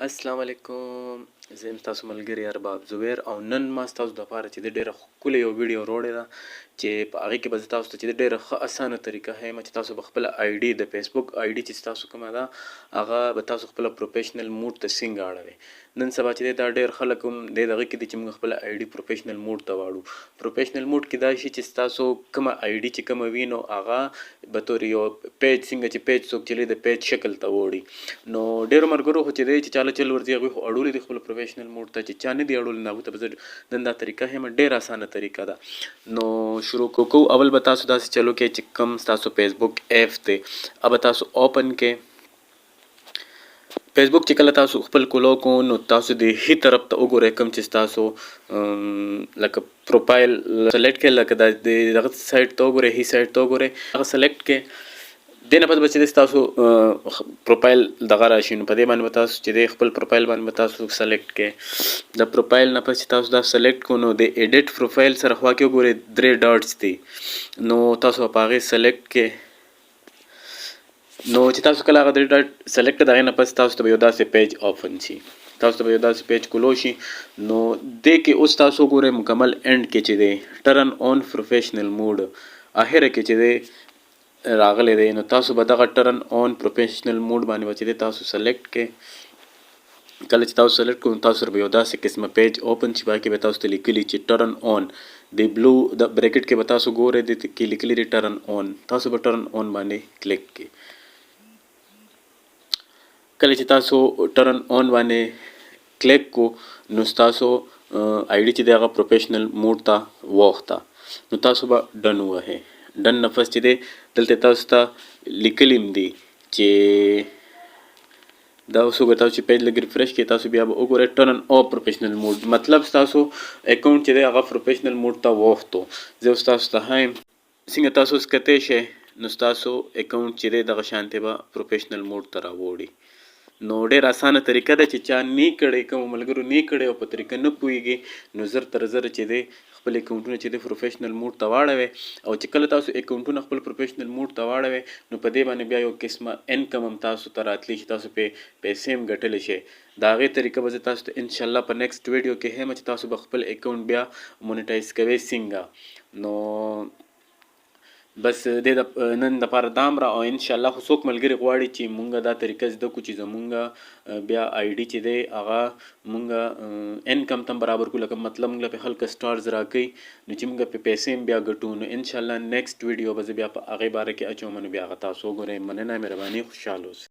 السلام علیکم. زه یم ستاسو ملګری ارباب زبیر او نن ما ستاسو دپاره چې د ډېره ښکلې یو ویډیو راوړې ده چې په هغې کې به زه تاسو ته چې د ډېره ښه اسانه طریقه ښیم چې تاسو به خپله آی ډي د فیسبوک آی ډي چې ستاسو کومه ده هغه به تاسو خپله پروفیشنل موډ ته څنګه اړوئ. نن سبا چې دی دا ډېر خلک هم دې دغه کې دي چې موږ خپله آی ډي پروفیشنل موډ ته واړو. پروفیشنل موډ کې دا شي چې ستاسو کومه آی ډي چې کومه وي نو هغه به طور یو پیج څنګه چې پیج څوک چلوي د پیج شکل ته وړي. نو ډېرو ملګرو خو چې دی چې چاله چل ورځي هغوی خو اړولي دي خپل پروفیشنل موډ ته، چې چا نه دي اړولي نو هغوی ته به زه نن دا طریقه ښیم. ډېره اسانه طریقه ده. نو شروع کوو. اول به تاسو داسې چلو کې چې کوم ستاسو فیسبوک ایپ دی هغه به تاسو اوپن کې. فیسبوک چې کله تاسو خپل کولو کو نو تاسو د هي طرف ته وګورئ کوم چې تاسو لکه پروفایل سلیکټ کړئ، لکه د دغه سایډ ته وګورئ، هي سایډ ته وګورئ، هغه سلیکټ کړئ. دې نه پس به چې تاسو پروفایل دغه راشي نو په دې باندې به تاسو چې دی خپل پروفایل باندې به تاسو سلیکټ کړئ. د پروفایل نه پس چې تاسو دا سلیکټ کړو نو د ایډیټ پروفایل سره خوا کې وګورئ 3 ډاټس دي نو تاسو په هغې سلیکټ کړئ. نو چې تاسو کله هغه 3 ډاټ سلیکټ کړئ د هغې نه پس تاسو ته به یو داسې پیج اوپن شي، تاسو ته به یو داسې پیج کولو شي. نو دې کې اوس تاسو وګورئ مکمل اینډ کې چې دی ټرن آن پروفیشنل موډ اخره کې چې دی راغلی دی نو تاسو به دغه ټرن آن پروفیشنل موډ باندې به چې دی تاسو سلیکټ کړئ. کله چې تاسو سلیکټ کړئ تاسو سره به یو داسې قسمه پیج اوپن شي، په هغې کې به تاسو ته لیکلي چې ټرن آن د بلو د بریکټ کې به تاسو ګورئ دې کې لیکلي دي ټرن آن، تاسو به ټرن آن باندې کلیک کړئ. کله چې تاسو ټرن آن باندې کلیک کو نو ستاسو آی ډي چې دی هغه پروفیشنل موډ ته واوښته نو تاسو به ډن ووهئ. ډن نه پس چې دی دلته تاسو ته لیکلي هم دي چې دا اوس وګورئ، تاسو چې پیج لږ ریفریش کړئ تاسو بیا به وګورئ ټرن آف پروفیشنل موډ، مطلب ستاسو اکاونټ چې دی هغه پروفیشنل موډ ته واوښتو. زه اوس تاسو ته ښیم څنګه تاسو اوس کتی شئ نو ستاسو اکاونټ چې دی دغه شانتې به پروفیشنل موډ ته راوړي. نو ډېره اسانه طریقه ده چې چا نه کړی، کومو ملګرو نه کړی او په طریقه نه پوهېږي نو زر تر زره چې دی خپل اکاونټونه چې دی پروفیشنل موډ ته واړوئ. او چې کله تاسو اکاونټونه خپل پروفیشنل موډ ته واړوئ نو په دې باندې بیا یو قسمه انکم هم تاسو ته راتلی شي، تاسو پې پیسې هم ګټلی شئ. د هغې طریقه به زه تاسو ته انشاءالله په نیکسټ ویډیو کې ښیم چې تاسو به خپل اکاونټ بیا مونیټایز کوئ څنګه. نو بس دې نن دپاره دا مره او انشاءالله خو څوک ملګري غواړي چې مونږ دا طریقه زده کړو چې زمونږ بیا آی ډي چې دی هغه مونږ انکم ته هم برابر کړو، لکه مطلب مونږ له پې خلک سټارز راکوي نو چې مونږ پې پیسې هم بیا ګټو. نو انشاءالله نیکسټ ویډیو به زه بیا په هغې باره کې اچوم نو بیا هغه تاسو وګورئ. مننه، مهرباني، خوشحاله اوسئ.